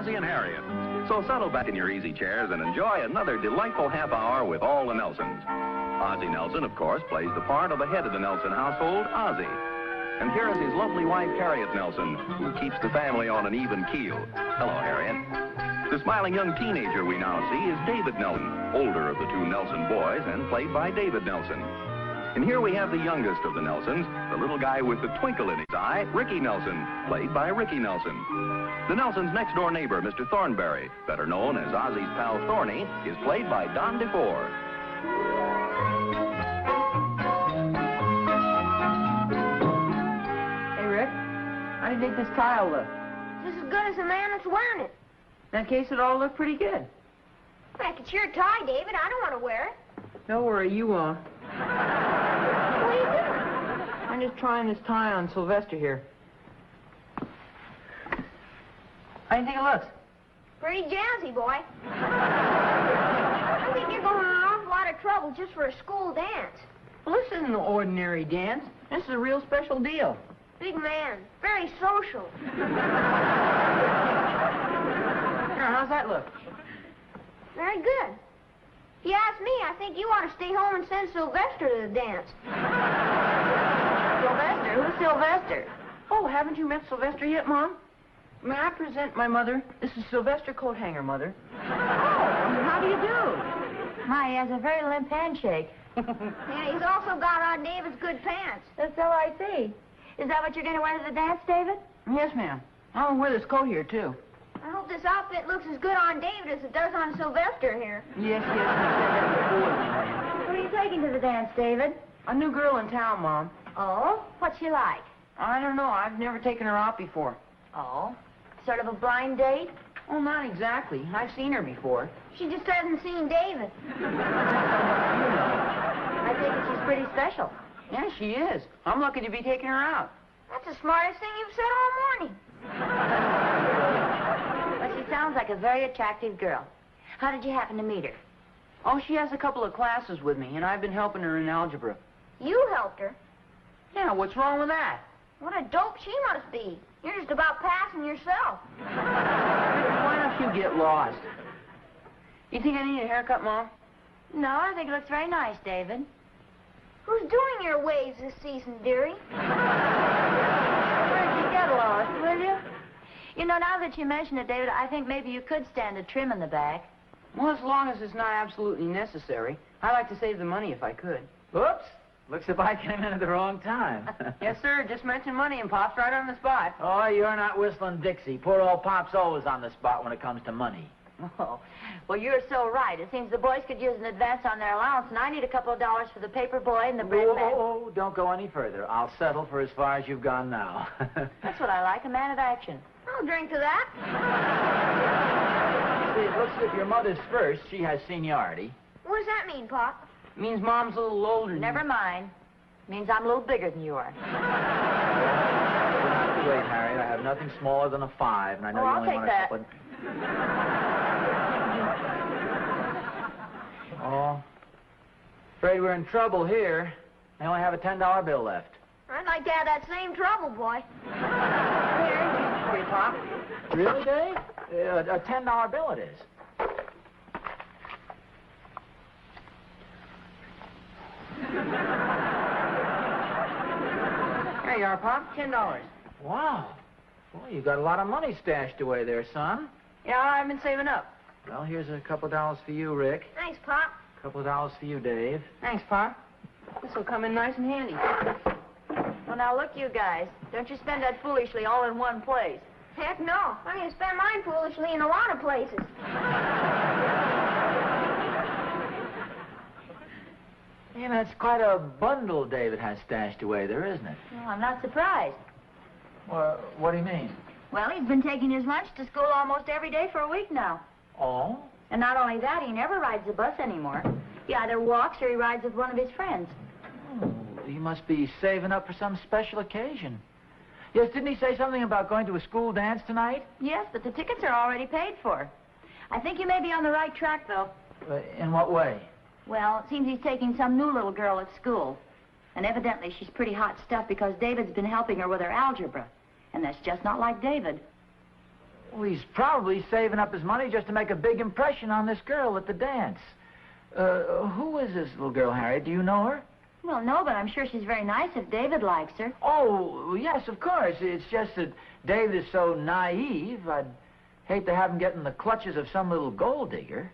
Ozzie and Harriet. So settle back in your easy chairs and enjoy another delightful half hour with all the Nelsons. Ozzie Nelson, of course, plays the part of the head of the Nelson household, Ozzie. And here is his lovely wife, Harriet Nelson, who keeps the family on an even keel. Hello, Harriet. The smiling young teenager we now see is David Nelson, older of the two Nelson boys and played by David Nelson. And here we have the youngest of the Nelsons, the little guy with the twinkle in his eye, Ricky Nelson, played by Ricky Nelson. The Nelsons' next-door neighbor, Mr. Thornberry, better known as Ozzie's pal Thorny, is played by Don DeFore. Hey, Rick, how do you think this tie will look? Just as good as the man that's wearing it. In that case, it'll all look pretty good. Heck, it's your tie, David. I don't want to wear it. Don't worry, you won't. What are you doing? I'm just trying this tie on Sylvester here. How do you think it looks? Pretty jazzy, boy. I think you're going to an awful lot of trouble just for a school dance. Well, this isn't an ordinary dance. This is a real special deal. Big man. Very social. Here, how's that look? Very good. If you ask me, I think you ought to stay home and send Sylvester to the dance. Sylvester? Who's Sylvester? Oh, haven't you met Sylvester yet, Mom? May I present my mother? This is Sylvester Coathanger, Mother. Oh, how do you do? My, he has a very limp handshake. Yeah, he's also got on David's good pants. That's all I see. Is that what you're going to wear to the dance, David? Yes, ma'am. I'm going to wear this coat here, too. I hope this outfit looks as good on David as it does on Sylvester here. Yes, you said that before, ma'am. Who are you taking to the dance, David? A new girl in town, Mom. Oh? What's she like? I don't know. I've never taken her out before. Oh? Sort of a blind date? Oh, not exactly. I've seen her before. She just hasn't seen David. I think she's pretty special. Yeah, she is. I'm lucky to be taking her out. That's the smartest thing you've said all morning. Well, she sounds like a very attractive girl. How did you happen to meet her? Oh, she has a couple of classes with me, and I've been helping her in algebra. You helped her. Yeah, what's wrong with that? What a dope she must be. You're just about passing yourself. Why don't you get lost? You think I need a haircut, Mom? No, I think it looks very nice, David. Who's doing your waves this season, dearie? Where'd you get lost, will you? You know, now that you mention it, David, I think maybe you could stand a trim in the back. Well, as long as it's not absolutely necessary. I'd like to save the money if I could. Oops. Looks as if I came in at the wrong time. Yes, sir. Just mentioned money and Pop's right on the spot. Oh, you're not whistling Dixie. Poor old Pop's always on the spot when it comes to money. Oh, well, you're so right. It seems the boys could use an advance on their allowance, and I need a couple of dollars for the paper boy and the bread man. Oh, don't go any further. I'll settle for as far as you've gone now. That's what I like, a man of action. I'll drink to that. See, it looks as if your mother's first. She has seniority. What does that mean, Pop? It means Mom's a little older than Never you. mind. Means I'm a little bigger than you are. You'll have to wait, Harriet. I have nothing smaller than a 5, and I know Oh, you I'll only take want that. a couple. Oh, afraid we're in trouble here. I only have a $10 bill left. I'd like to have that same trouble, boy. Here, for you, Pop. Really, Dave? A $10 bill it is. There you are, Pop. $10. Wow. Boy, you got a lot of money stashed away there, son. Yeah, I've been saving up. Well, here's a couple of dollars for you, Rick. Thanks, Pop. A couple of dollars for you, Dave. Thanks, Pop. This will come in nice and handy. Well, now, look, you guys. Don't you spend that foolishly all in one place. Heck no. I'm going to spend mine foolishly in a lot of places. Yeah, that's quite a bundle David has stashed away there, isn't it? Well, I'm not surprised. Well, what do you mean? Well, he's been taking his lunch to school almost every day for a week now. Oh? And not only that, he never rides the bus anymore. He either walks or he rides with one of his friends. Oh, he must be saving up for some special occasion. Yes, didn't he say something about going to a school dance tonight? Yes, but the tickets are already paid for. I think you may be on the right track, though. In what way? Well, it seems he's taking some new little girl at school. And evidently she's pretty hot stuff because David's been helping her with her algebra. And that's just not like David. Well, he's probably saving up his money just to make a big impression on this girl at the dance. Who is this little girl, Harriet? Do you know her? Well, no, but I'm sure she's very nice if David likes her. Oh, yes, of course. It's just that David is so naive, I'd hate to have him get in the clutches of some little gold digger.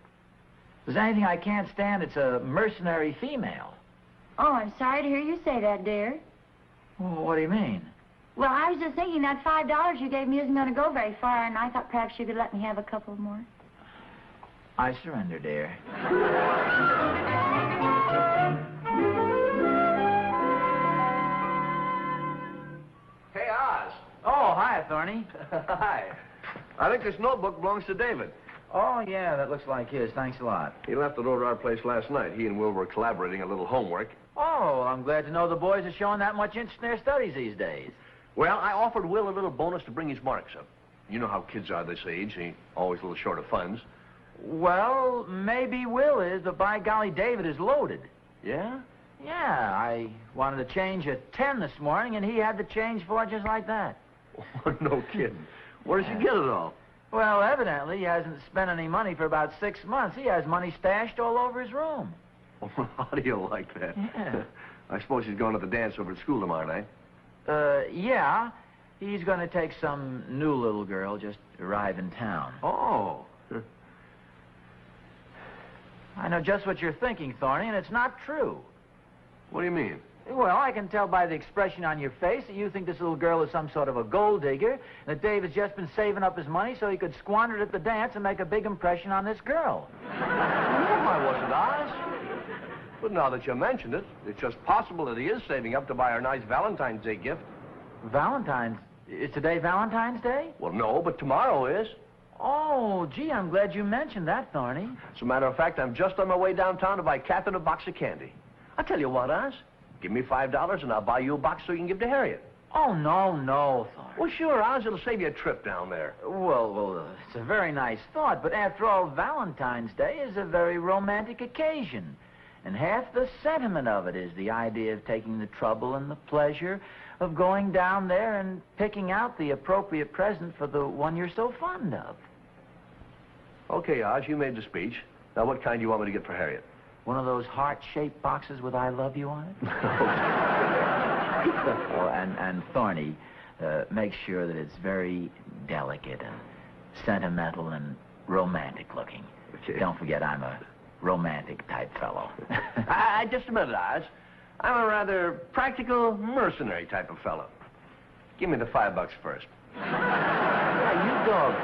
If there's anything I can't stand, it's a mercenary female. Oh, I'm sorry to hear you say that, dear. Well, what do you mean? Well, I was just thinking that $5 you gave me isn't going to go very far, and I thought perhaps you could let me have a couple more. I surrender, dear. Hey, Oz. Oh, hi, Thorny. Hi. I think this notebook belongs to David. Oh, yeah, that looks like his. Thanks a lot. He left it over at our place last night. He and Will were collaborating a little homework. Oh, I'm glad to know the boys are showing that much interest in their studies these days. Well, I offered Will a little bonus to bring his marks up. You know how kids are this age. They're always a little short of funds. Well, maybe Will is, but by golly, David is loaded. Yeah? Yeah, I wanted to change at 10 this morning, and he had the change for it just like that. No kidding. Where does he get it all? Well, evidently, he hasn't spent any money for about 6 months. He has money stashed all over his room. How do you like that? Yeah. I suppose he's going to the dance over at school tomorrow night. Yeah. He's going to take some new little girl just arrived in town. Oh. I know just what you're thinking, Thorny, and it's not true. What do you mean? Well, I can tell by the expression on your face that you think this little girl is some sort of a gold digger, and that David's just been saving up his money so he could squander it at the dance and make a big impression on this girl. No, I wasn't, Oz. But now that you mentioned it, it's just possible that he is saving up to buy her nice Valentine's Day gift. Valentine's? Is today Valentine's Day? Well, no, but tomorrow is. Oh, gee, I'm glad you mentioned that, Thorny. As a matter of fact, I'm just on my way downtown to buy Catherine a box of candy. I'll tell you what, Oz. Give me $5 and I'll buy you a box so you can give to Harriet. Oh, no, Thorny. Well, sure, Oz. It'll save you a trip down there. Well, it's a very nice thought, but after all, Valentine's Day is a very romantic occasion. And half the sentiment of it is the idea of taking the trouble and the pleasure of going down there and picking out the appropriate present for the one you're so fond of. Okay, Oz, you made the speech. Now, what kind do you want me to get for Harriet? One of those heart-shaped boxes with I love you on it? Oh, and Thorny, make sure that it's very delicate and sentimental and romantic looking. Okay. Don't forget I'm a romantic type fellow. Just a minute, Oz. I'm a rather practical, mercenary type of fellow. Give me the $5 first. Yeah, you dog,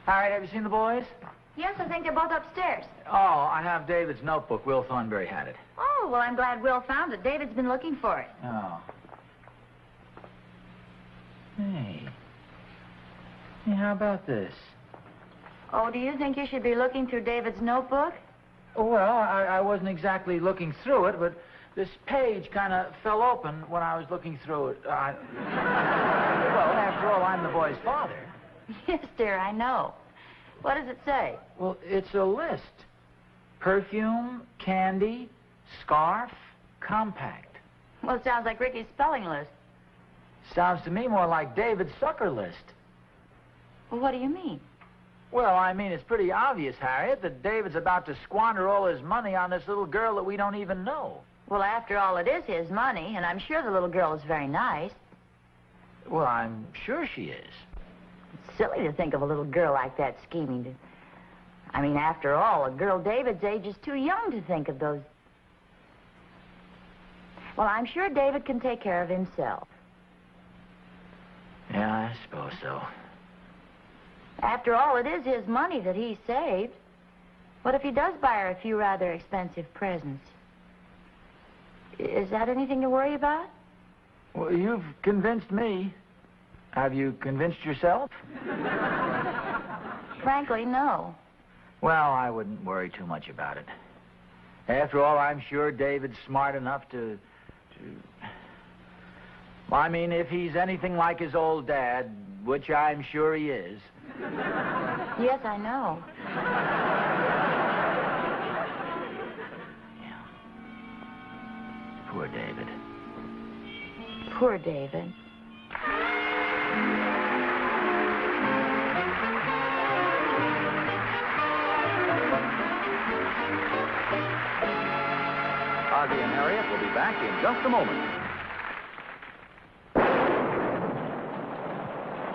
Harriet, have you seen the boys? Yes, I think they're both upstairs. Oh, I have David's notebook. Will Thornberry had it. Oh, well, I'm glad Will found it. David's been looking for it. Oh. Hey, how about this? Oh, do you think you should be looking through David's notebook? Well, I wasn't exactly looking through it, but this page kind of fell open when I was looking through it. Well, after all, I'm the boy's father. Yes, dear, I know. What does it say? Well, it's a list. Perfume, candy, scarf, compact. Well, it sounds like Ricky's spelling list. Sounds to me more like David's sucker list. Well, what do you mean? Well, I mean, it's pretty obvious, Harriet, that David's about to squander all his money on this little girl that we don't even know. Well, after all, it is his money, and I'm sure the little girl is very nice. Well, I'm sure she is. It's silly to think of a little girl like that scheming. I mean, after all, a girl David's age is too young to think of those. Well, I'm sure David can take care of himself. Yeah, I suppose so. After all, it is his money that he saved. What if he does buy her a few rather expensive presents? Is that anything to worry about? Well, you've convinced me. Have you convinced yourself? Frankly, no. Well, I wouldn't worry too much about it. After all, I'm sure David's smart enough to... Well, I mean, if he's anything like his old dad, which I'm sure he is. Yes, I know. Yeah. Poor David. Poor David. Ozzie and Harriet will be back in just a moment.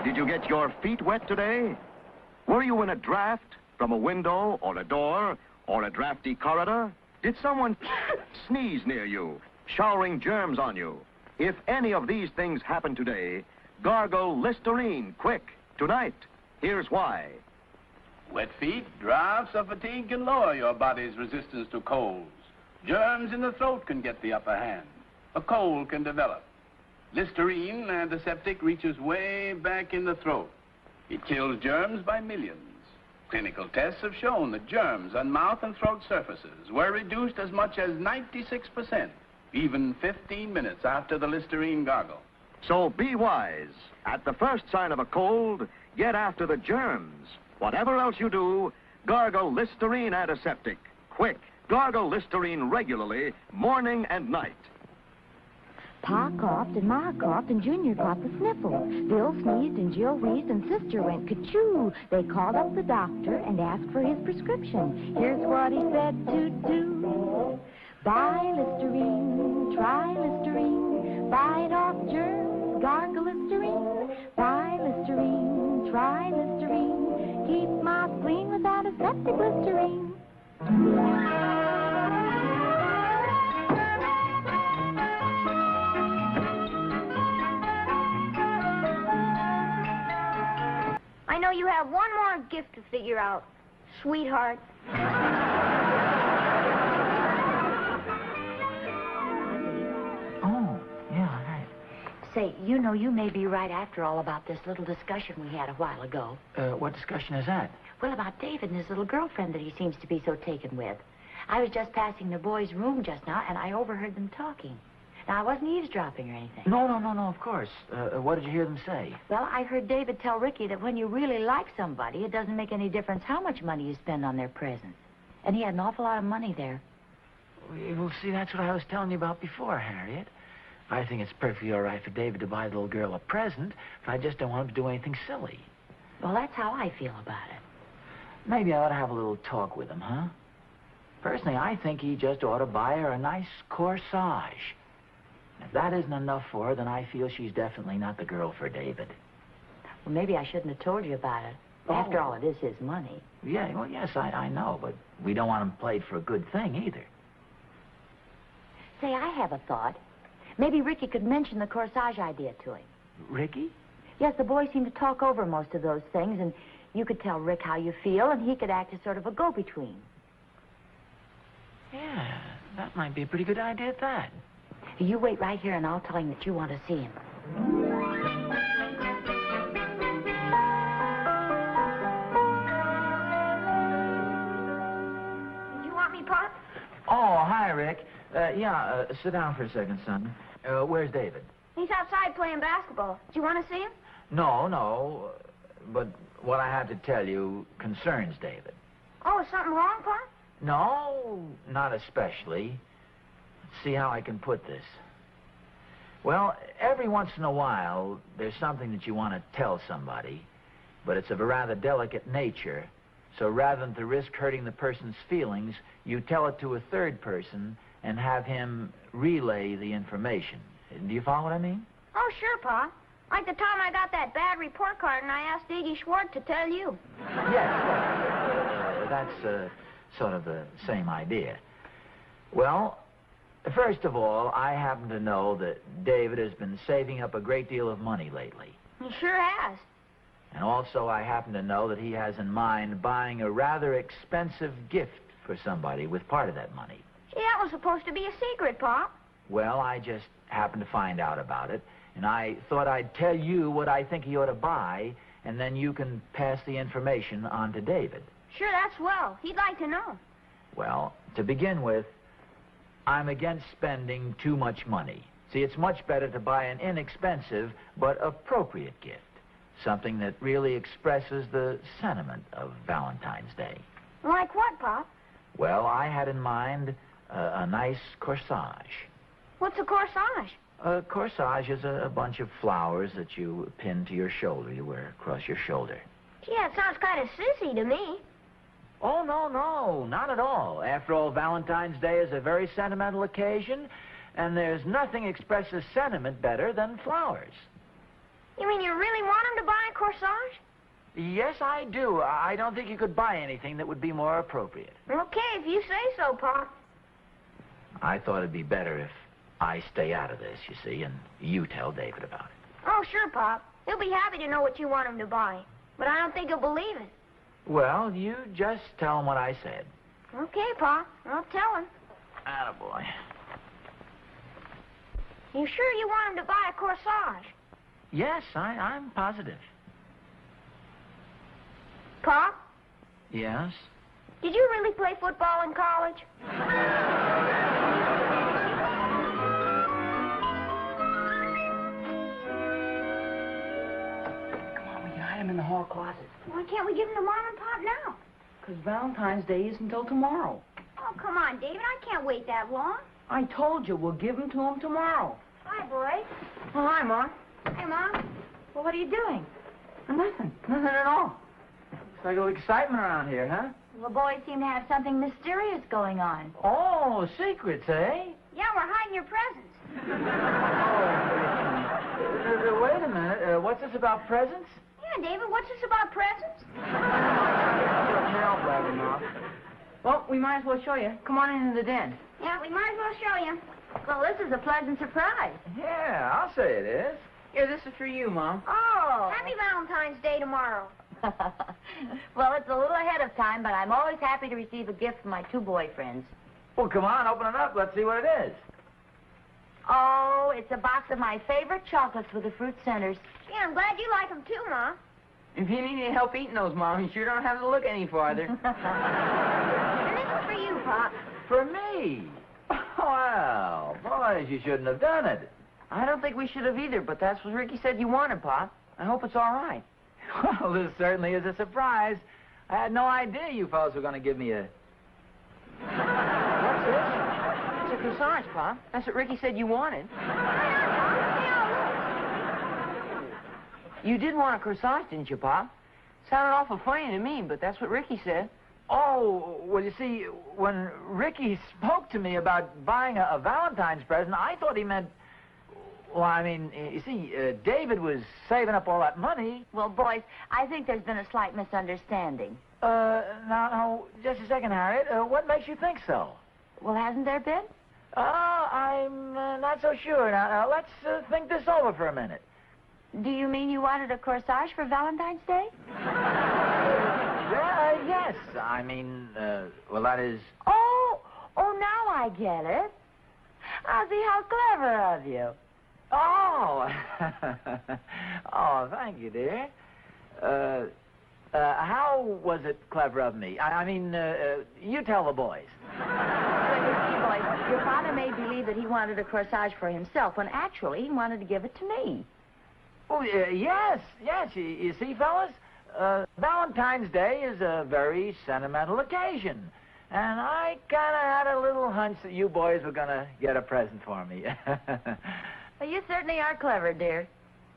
Did you get your feet wet today? Were you in a draft from a window or a door or a drafty corridor? Did someone sneeze near you, showering germs on you? If any of these things happen today, gargle Listerine, quick, tonight. Here's why. Wet feet, drafts, or fatigue can lower your body's resistance to colds. Germs in the throat can get the upper hand. A cold can develop. Listerine, antiseptic, reaches way back in the throat. It kills germs by millions. Clinical tests have shown that germs on mouth and throat surfaces were reduced as much as 96%, even 15 minutes after the Listerine gargle. So be wise. At the first sign of a cold, get after the germs. Whatever else you do, gargle Listerine antiseptic. Quick, gargle Listerine regularly, morning and night. Pa coughed, and Ma coughed, and Junior got the sniffle. Bill sneezed, and Jill wheezed, and Sister went ka-choo. They called up the doctor and asked for his prescription. Here's what he said to do. Buy Listerine, try Listerine, fight off germs, gargle Listerine. Buy Listerine, try Listerine, keep mouth clean without a septic Listerine. I know you have one more gift to figure out, sweetheart. Oh, yeah, right. Say, you know, you may be right after all about this little discussion we had a while ago. What discussion is that? Well, about David and his little girlfriend that he seems to be so taken with. I was just passing the boys' room just now, and I overheard them talking. Now, I wasn't eavesdropping or anything. No, of course. What did you hear them say? Well, I heard David tell Ricky that when you really like somebody, it doesn't make any difference how much money you spend on their presents. And he had an awful lot of money there. Well, see, that's what I was telling you about before, Harriet. I think it's perfectly all right for David to buy the little girl a present, but I just don't want him to do anything silly. Well, that's how I feel about it. Maybe I ought to have a little talk with him, huh? Personally, I think he just ought to buy her a nice corsage. If that isn't enough for her, then I feel she's definitely not the girl for David. Well, maybe I shouldn't have told you about it. After all, it is his money. Yeah, well, yes, I know, but we don't want him played for a good thing either. Say, I have a thought. Maybe Ricky could mention the corsage idea to him. Ricky? Yes, the boys seem to talk over most of those things, and you could tell Rick how you feel, and he could act as sort of a go-between. Yeah, that might be a pretty good idea at that. You wait right here, and I'll tell him that you want to see him. Did you want me, Pop? Oh, hi, Rick. Sit down for a second, son. Where's David? He's outside playing basketball. Do you want to see him? No, but what I have to tell you concerns David. Oh, is something wrong, Pop? No, not especially. Let's see how I can put this. Well, every once in a while, there's something that you want to tell somebody, but it's of a rather delicate nature. So rather than to risk hurting the person's feelings, you tell it to a third person and have him relay the information. Do you follow what I mean? Oh, sure, Pa. Like the time I got that bad report card and I asked Iggy Schwartz to tell you. Yes. That's sort of the same idea. Well, first of all, I happen to know that David has been saving up a great deal of money lately. He sure has. And also, I happen to know that he has in mind buying a rather expensive gift for somebody with part of that money. See, that was supposed to be a secret, Pop. Well, I just happened to find out about it, and I thought I'd tell you what I think he ought to buy, and then you can pass the information on to David. Sure, that's swell. He'd like to know. Well, to begin with, I'm against spending too much money. See, it's much better to buy an inexpensive but appropriate gift. Something that really expresses the sentiment of Valentine's Day. Like what, Pop? Well, I had in mind a nice corsage. What's a corsage? A corsage is a bunch of flowers that you pin to your shoulder. You wear across your shoulder. Gee, that sounds kind of sissy to me. Oh, no, not at all. After all, Valentine's Day is a very sentimental occasion, and there's nothing expresses sentiment better than flowers. You mean you really want him to buy a corsage? Yes, I do. I don't think you could buy anything that would be more appropriate. Okay, if you say so, Pop. I thought it'd be better if I stay out of this, you see, and you tell David about it. Oh, sure, Pop. He'll be happy to know what you want him to buy. But I don't think he'll believe it. Well, you just tell him what I said. Okay, Pop. I'll tell him. Attaboy. You sure you want him to buy a corsage? Yes, I'm positive. Pop, Yes? did you really play football in college? Come on, we can hide him in the hall closet. Why can't we give him to Mom and Pop now? Because Valentine's Day isn't until tomorrow. Oh, come on, David. I can't wait that long. I told you, we'll give him to him tomorrow. Hi, boys. Oh, hi, Mom. Hey, Mom. Well, what are you doing? Nothing at all. Looks like a little excitement around here, huh? The boys seem to have something mysterious going on. Oh, secrets, eh? Yeah, we're hiding your presents. Wait a minute. What's this about presents? Yeah, David, what's this about presents? Well, we might as well show you. Come on into the den. Yeah, we might as well show you. Well, this is a pleasant surprise. Yeah, I'll say it is. Here, this is for you, Mom. Oh. Happy Valentine's Day tomorrow. Well, it's a little ahead of time, but I'm always happy to receive a gift from my two boyfriends. Well, come on, open it up. Let's see what it is. Oh, it's a box of my favorite chocolates with the fruit centers. Yeah, I'm glad you like them too, Mom. If you need any help eating those, Mom, you sure don't have to look any farther. And this is for you, Pop. For me? Well, boys, you shouldn't have done it. I don't think we should have either, but that's what Ricky said you wanted, Pop. I hope it's all right. Well, this certainly is a surprise. I had no idea you fellas were going to give me a... What's this? It's a corsage, Pop. That's what Ricky said you wanted. You did want a corsage, didn't you, Pop? Sounded awful funny to me, but that's what Ricky said. Oh, well, you see, when Ricky spoke to me about buying a Valentine's present, I thought he meant... Well, I mean, you see, David was saving up all that money. Well, boys, I think there's been a slight misunderstanding. Now, just a second, Harriet. What makes you think so? Well, hasn't there been? I'm not so sure. Now let's think this over for a minute. Do you mean you wanted a corsage for Valentine's Day? Yes. I mean, well, that is... Oh, now I get it. Ozzie, how clever of you. Oh! Oh, thank you, dear. How was it clever of me? I mean, you tell the boys. Well, you see, boys, your father made believe that he wanted a corsage for himself, when actually he wanted to give it to me. Oh, yes. You see, fellas, Valentine's Day is a very sentimental occasion. And I kind of had a little hunch that you boys were going to get a present for me. Well, you certainly are clever, dear.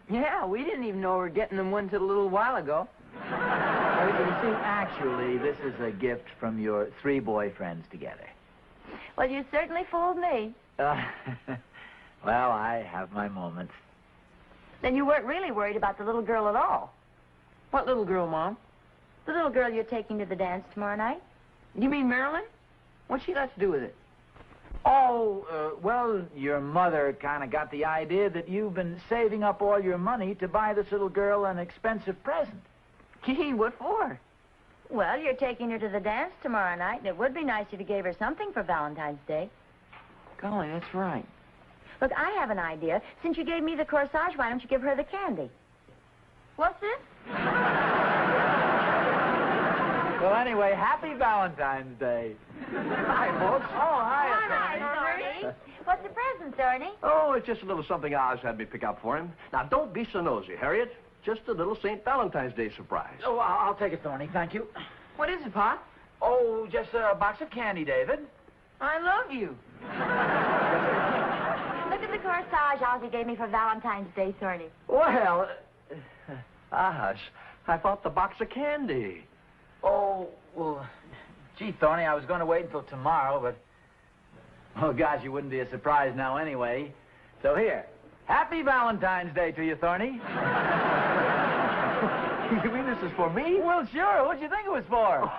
Yeah, we didn't even know we were getting them one until a little while ago. Well, you see, actually, this is a gift from your three boyfriends together. Well, you certainly fooled me. Well, I have my moments. Then you weren't really worried about the little girl at all. What little girl, Mom? The little girl you're taking to the dance tomorrow night? You mean Marilyn? What's she got to do with it? Oh, well, your mother kind of got the idea that you've been saving up all your money to buy this little girl an expensive present. Gee, what for? Well, you're taking her to the dance tomorrow night, and it would be nice if you gave her something for Valentine's Day. Golly, that's right. Look, I have an idea. Since you gave me the corsage, why don't you give her the candy? What's this? Well, anyway, happy Valentine's Day. Hi, folks. Oh, hi, Hi, What's the present, Thorny? Oh, it's just a little something Oz had me pick up for him. Now, don't be so nosy, Harriet. Just a little St. Valentine's Day surprise. Oh, I'll take it, Thorny. Thank you. What is it, Pop? Oh, just a box of candy, David. I love you. Look at the corsage Ozzie gave me for Valentine's Day, Thorny. Well, Oz, I thought the box of candy. Oh, well, gee, Thorny, I was going to wait until tomorrow, but... Oh, gosh, you wouldn't be a surprise now anyway. So here, happy Valentine's Day to you, Thorny. You mean this is for me? Well, sure. What'd you think it was for?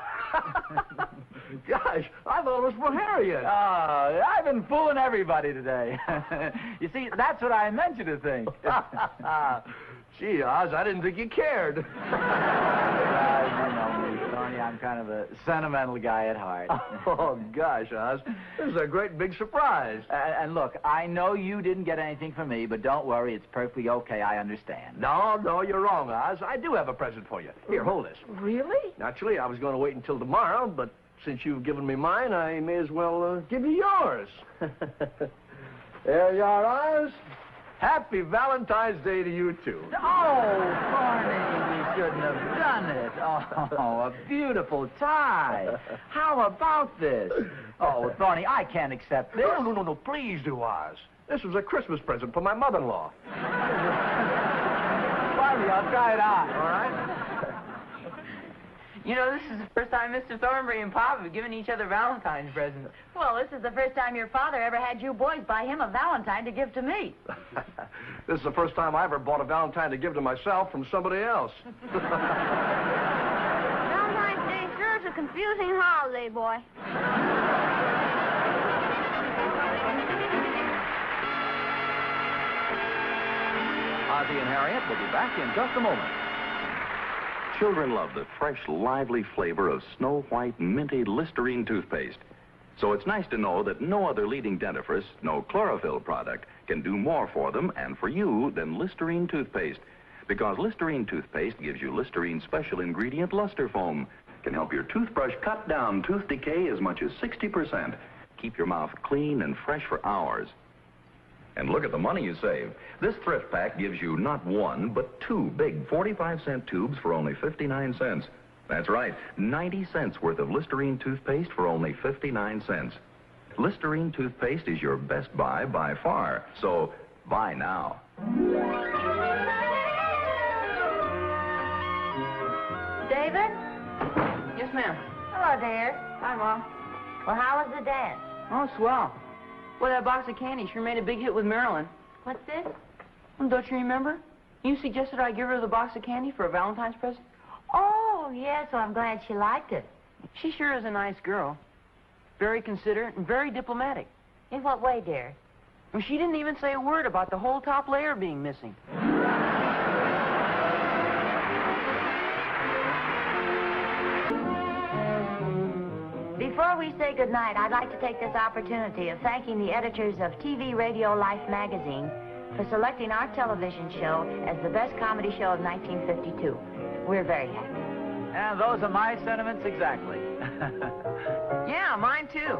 Gosh, I thought it was for Harriet. Oh, I've been fooling everybody today. You see, that's what I meant you to think. Gee, Oz, I didn't think you cared. You know me, Thorny. I'm kind of a sentimental guy at heart. Oh, gosh, Oz. This is a great big surprise. And look, I know you didn't get anything from me, but don't worry. It's perfectly okay. I understand. No, you're wrong, Oz. I do have a present for you. Here, hold this. Really? Naturally, I was going to wait until tomorrow, but since you've given me mine, I may as well give you yours. There you are, Oz. Happy Valentine's Day to you, too. Oh, Thorny, you shouldn't have done it. Oh, a beautiful tie. How about this? Oh, Thorny, I can't accept this. No, please do, Oz. This was a Christmas present for my mother-in-law. Barbie, I'll try it on. All right? You know, this is the first time Mr. Thornbury and Pop have given each other Valentine's presents. Well, this is the first time your father ever had you boys buy him a Valentine to give to me. This is the first time I ever bought a Valentine to give to myself from somebody else. Valentine's Day sure is a confusing holiday, boy. Ozzie and Harriet will be back in just a moment. Children love the fresh, lively flavor of Snow White Minty Listerine toothpaste. So it's nice to know that no other leading dentifrice, no chlorophyll product, can do more for them and for you than Listerine toothpaste. Because Listerine toothpaste gives you Listerine's special ingredient, luster foam. Can help your toothbrush cut down tooth decay as much as 60%. Keep your mouth clean and fresh for hours. And look at the money you save. This thrift pack gives you not one, but two big 45-cent tubes for only 59 cents. That's right, 90 cents worth of Listerine toothpaste for only 59 cents. Listerine toothpaste is your best buy by far, so buy now. David? Yes, ma'am. Hello, dear. Hi, Mom. Well, how was the dance? Oh, swell. Well, that box of candy sure made a big hit with Marilyn. What's this? Well, don't you remember? You suggested I give her the box of candy for a Valentine's present. Oh, yes, well, I'm glad she liked it. She sure is a nice girl. Very considerate and very diplomatic. In what way, dear? Well, she didn't even say a word about the whole top layer being missing. Before we say goodnight, I'd like to take this opportunity of thanking the editors of TV Radio Life magazine for selecting our television show as the best comedy show of 1952. We're very happy. And those are my sentiments exactly. Yeah, mine too.